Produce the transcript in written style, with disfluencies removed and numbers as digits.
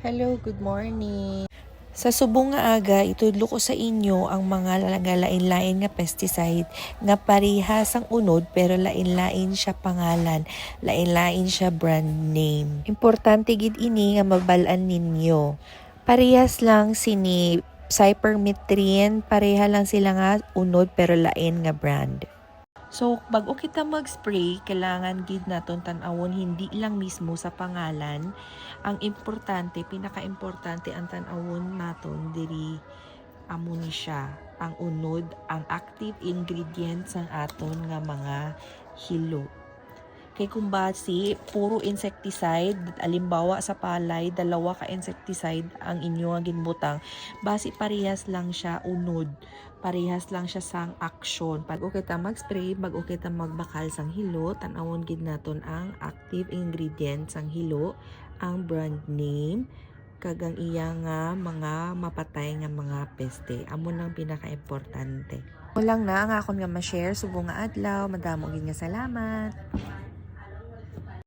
Hello, good morning. Sa subong nga aga, itudlo ko sa inyo ang mga lain-lain nga pesticide nga parehas ang unod pero lain-lain siya pangalan, lain-lain siya brand name. Importante gid ini nga mabalaan ninyo. Parehas lang sini cypermethrin, pareha lang sila nga unod pero lain nga brand. So, bago kita mag-spray, kailangan gid naton tan-awon hindi lang mismo sa pangalan. Ang importante, pinaka-importante ang tan-awon naton diri amo ni siya, ang unod, ang active ingredients ng aton nga mga hilo. Kay kung basi, puro insecticide, alimbawa sa palay, 2 ka insecticide ang inyo nga ginbutang, basi parehas lang siya unod, parehas lang siya sang aksyon. Bago kita mag-spray, bago kita magbakal sang hilo, tan-awon gid naton ang active ingredients sang hilo, ang brand name, kagang iya nga mga mapatay nga mga peste. Amo nang pinaka-importante. Walang na ang akon nga ma-share subong nga adlaw, madamo gid nga salamat.